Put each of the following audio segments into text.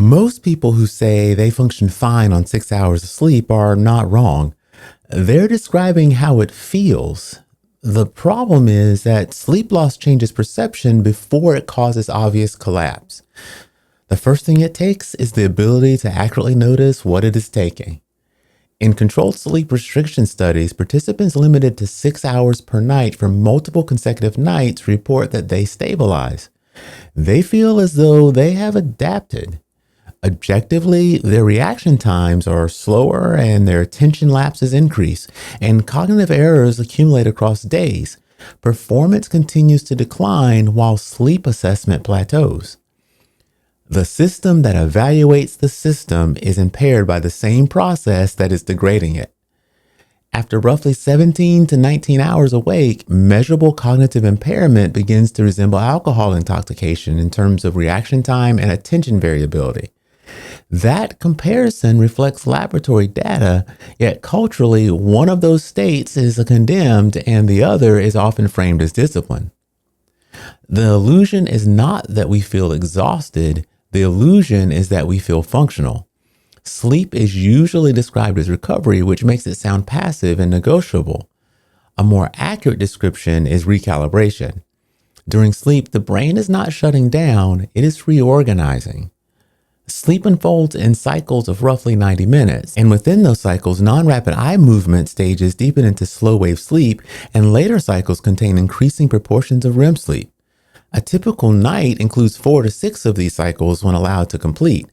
Most people who say they function fine on 6 hours of sleep are not wrong. They're describing how it feels. The problem is that sleep loss changes perception before it causes obvious collapse. The first thing it takes is the ability to accurately notice what it is taking. In controlled sleep restriction studies, participants limited to 6 hours per night for multiple consecutive nights report that they stabilize. They feel as though they have adapted. Objectively, their reaction times are slower and their attention lapses increase, and cognitive errors accumulate across days. Performance continues to decline while sleep assessment plateaus. The system that evaluates the system is impaired by the same process that is degrading it. After roughly 17 to 19 hours awake, measurable cognitive impairment begins to resemble alcohol intoxication in terms of reaction time and attention variability. That comparison reflects laboratory data, yet culturally, one of those states is condemned and the other is often framed as discipline. The illusion is not that we feel exhausted. The illusion is that we feel functional. Sleep is usually described as recovery, which makes it sound passive and negotiable. A more accurate description is recalibration. During sleep, the brain is not shutting down, it is reorganizing. Sleep unfolds in cycles of roughly 90 minutes, and within those cycles, non-rapid eye movement stages deepen into slow-wave sleep, and later cycles contain increasing proportions of REM sleep. A typical night includes 4 to 6 of these cycles when allowed to complete.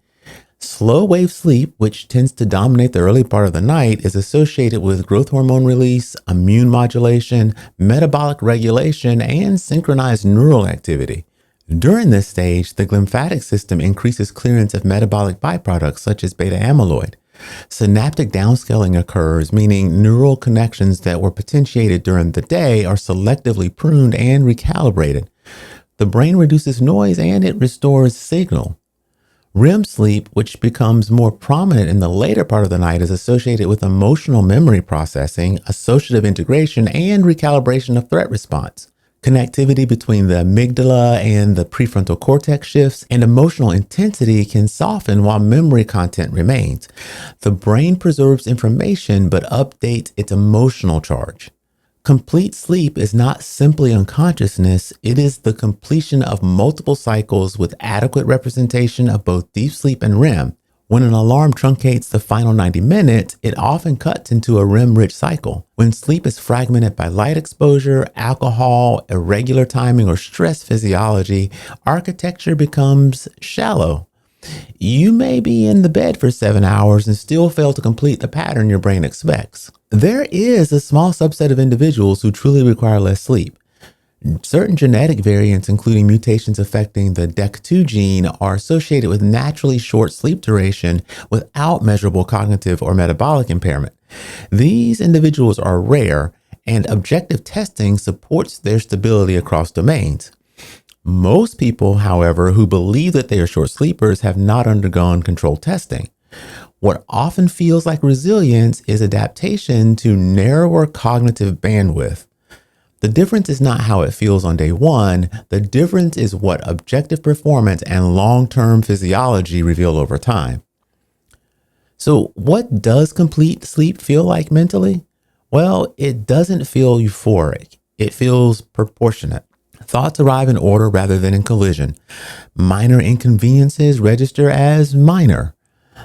Slow-wave sleep, which tends to dominate the early part of the night, is associated with growth hormone release, immune modulation, metabolic regulation, and synchronized neural activity. During this stage, the glymphatic system increases clearance of metabolic byproducts such as beta amyloid. Synaptic downscaling occurs, meaning neural connections that were potentiated during the day are selectively pruned and recalibrated. The brain reduces noise and it restores signal. REM sleep, which becomes more prominent in the later part of the night, is associated with emotional memory processing, associative integration, and recalibration of threat response. Connectivity between the amygdala and the prefrontal cortex shifts, and emotional intensity can soften while memory content remains. The brain preserves information but updates its emotional charge. Complete sleep is not simply unconsciousness, it is the completion of multiple cycles with adequate representation of both deep sleep and REM. When an alarm truncates the final 90 minutes, it often cuts into a REM-rich cycle. When sleep is fragmented by light exposure, alcohol, irregular timing, or stress physiology, architecture becomes shallow. You may be in the bed for 7 hours and still fail to complete the pattern your brain expects. There is a small subset of individuals who truly require less sleep. Certain genetic variants, including mutations affecting the DEC2 gene, are associated with naturally short sleep duration without measurable cognitive or metabolic impairment. These individuals are rare, and objective testing supports their stability across domains. Most people, however, who believe that they are short sleepers have not undergone controlled testing. What often feels like resilience is adaptation to narrower cognitive bandwidth. The difference is not how it feels on day one. The difference is what objective performance and long-term physiology reveal over time. So what does complete sleep feel like mentally? Well, it doesn't feel euphoric. It feels proportionate. Thoughts arrive in order rather than in collision. Minor inconveniences register as minor.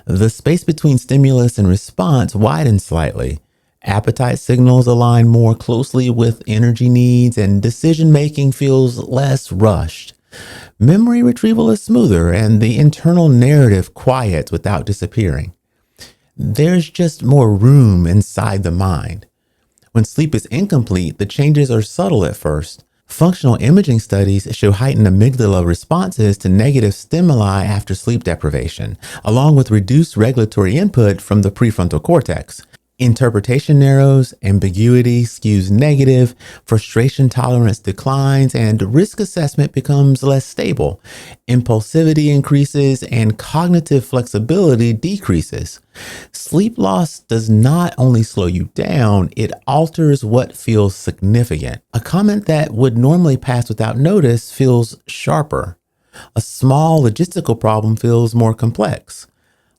The space between stimulus and response widens slightly. Appetite signals align more closely with energy needs, and decision-making feels less rushed. Memory retrieval is smoother, and the internal narrative quiets without disappearing. There's just more room inside the mind. When sleep is incomplete, the changes are subtle at first. Functional imaging studies show heightened amygdala responses to negative stimuli after sleep deprivation, along with reduced regulatory input from the prefrontal cortex. Interpretation narrows, ambiguity skews negative, frustration tolerance declines, and risk assessment becomes less stable. Impulsivity increases and cognitive flexibility decreases. Sleep loss does not only slow you down, it alters what feels significant. A comment that would normally pass without notice feels sharper. A small logistical problem feels more complex.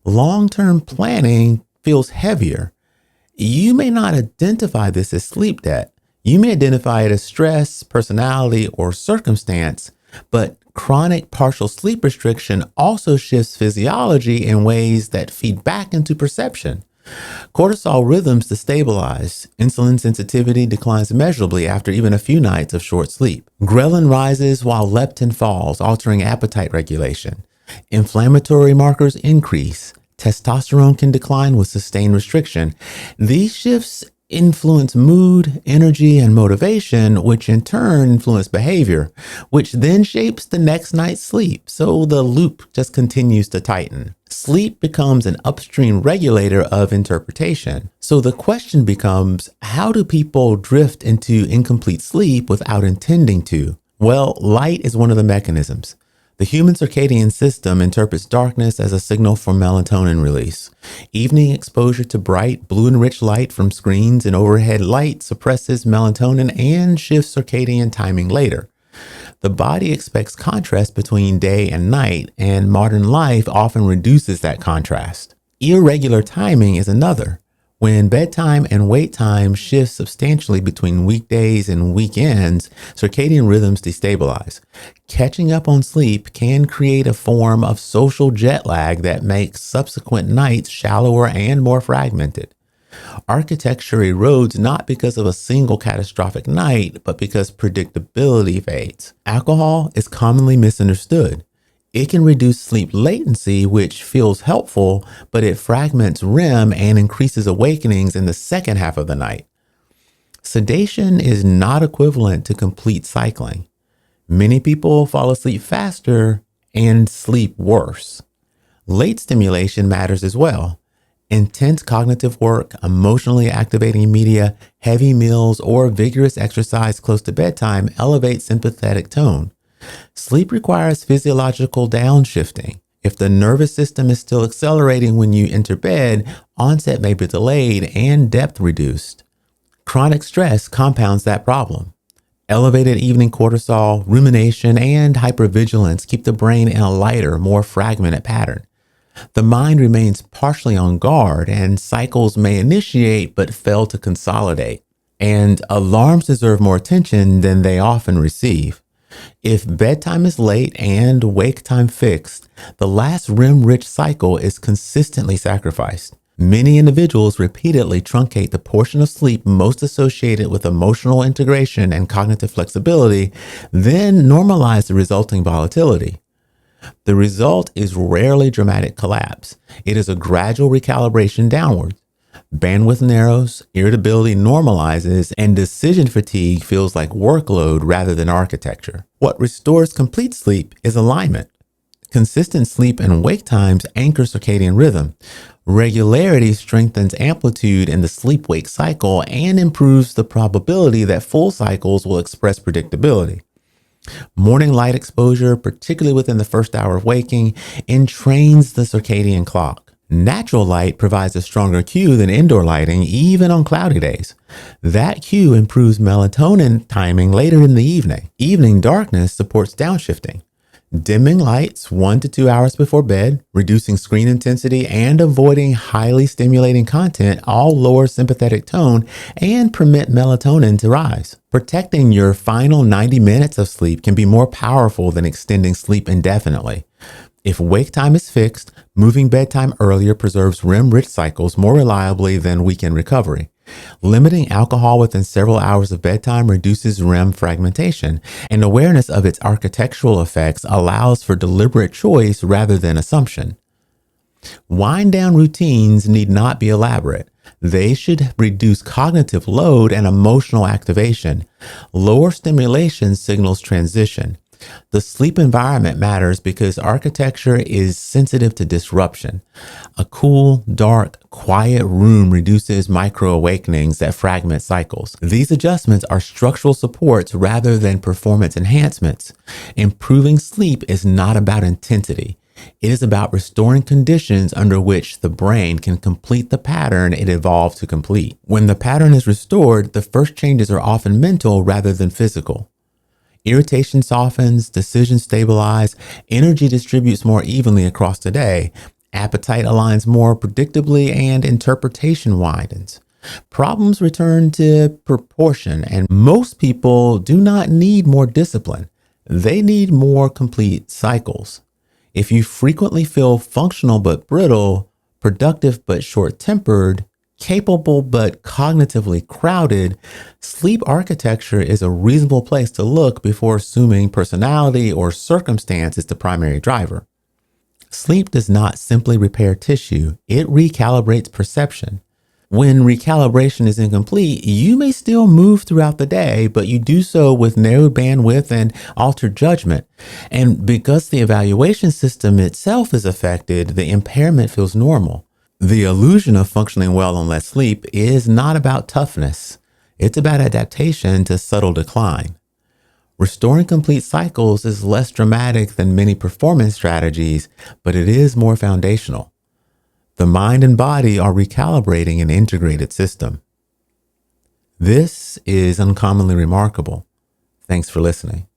Long-term planning feels heavier. You may not identify this as sleep debt. You may identify it as stress, personality, or circumstance, but chronic partial sleep restriction also shifts physiology in ways that feed back into perception. Cortisol rhythms destabilize. Insulin sensitivity declines measurably after even a few nights of short sleep. Ghrelin rises while leptin falls, altering appetite regulation. Inflammatory markers increase. Testosterone can decline with sustained restriction. These shifts influence mood, energy, and motivation, which in turn influence behavior, which then shapes the next night's sleep. So the loop just continues to tighten. Sleep becomes an upstream regulator of interpretation. So the question becomes, how do people drift into incomplete sleep without intending to? Well, light is one of the mechanisms. The human circadian system interprets darkness as a signal for melatonin release. Evening exposure to bright, blue and rich light from screens and overhead light suppresses melatonin and shifts circadian timing later. The body expects contrast between day and night, and modern life often reduces that contrast. Irregular timing is another. When bedtime and wake time shift substantially between weekdays and weekends, circadian rhythms destabilize. Catching up on sleep can create a form of social jet lag that makes subsequent nights shallower and more fragmented. Architecture erodes not because of a single catastrophic night, but because predictability fades. Alcohol is commonly misunderstood. It can reduce sleep latency, which feels helpful, but it fragments REM and increases awakenings in the second half of the night. Sedation is not equivalent to complete cycling. Many people fall asleep faster and sleep worse. Late stimulation matters as well. Intense cognitive work, emotionally activating media, heavy meals, or vigorous exercise close to bedtime elevate sympathetic tone. Sleep requires physiological downshifting. If the nervous system is still accelerating when you enter bed, onset may be delayed and depth reduced. Chronic stress compounds that problem. Elevated evening cortisol, rumination, and hypervigilance keep the brain in a lighter, more fragmented pattern. The mind remains partially on guard, and cycles may initiate but fail to consolidate. And alarms deserve more attention than they often receive. If bedtime is late and wake time fixed, the last REM-rich cycle is consistently sacrificed. Many individuals repeatedly truncate the portion of sleep most associated with emotional integration and cognitive flexibility, then normalize the resulting volatility. The result is rarely dramatic collapse. It is a gradual recalibration downwards. Bandwidth narrows, irritability normalizes, and decision fatigue feels like workload rather than architecture. What restores complete sleep is alignment. Consistent sleep and wake times anchor circadian rhythm. Regularity strengthens amplitude in the sleep-wake cycle and improves the probability that full cycles will express predictability. Morning light exposure, particularly within the first hour of waking, entrains the circadian clock. Natural light provides a stronger cue than indoor lighting, even on cloudy days. That cue improves melatonin timing later in the evening. Evening darkness supports downshifting. Dimming lights 1 to 2 hours before bed, reducing screen intensity, and avoiding highly stimulating content all lower sympathetic tone and permit melatonin to rise. Protecting your final 90 minutes of sleep can be more powerful than extending sleep indefinitely. If wake time is fixed, moving bedtime earlier preserves REM-rich cycles more reliably than weekend recovery. Limiting alcohol within several hours of bedtime reduces REM fragmentation, and awareness of its architectural effects allows for deliberate choice rather than assumption. Wind-down routines need not be elaborate. They should reduce cognitive load and emotional activation. Lower stimulation signals transition. The sleep environment matters because architecture is sensitive to disruption. A cool, dark, quiet room reduces micro-awakenings that fragment cycles. These adjustments are structural supports rather than performance enhancements. Improving sleep is not about intensity. It is about restoring conditions under which the brain can complete the pattern it evolved to complete. When the pattern is restored, the first changes are often mental rather than physical. Irritation softens, decisions stabilize, energy distributes more evenly across the day, appetite aligns more predictably, and interpretation widens. Problems return to proportion, and most people do not need more discipline. They need more complete cycles. If you frequently feel functional but brittle, productive but short tempered, capable but cognitively crowded, sleep architecture is a reasonable place to look before assuming personality or circumstance is the primary driver. Sleep does not simply repair tissue, it recalibrates perception. When recalibration is incomplete, you may still move throughout the day, but you do so with narrowed bandwidth and altered judgment. And because the evaluation system itself is affected, the impairment feels normal. The illusion of functioning well on less sleep is not about toughness. It's about adaptation to subtle decline. Restoring complete cycles is less dramatic than many performance strategies, but it is more foundational. The mind and body are recalibrating an integrated system. This is uncommonly remarkable. Thanks for listening.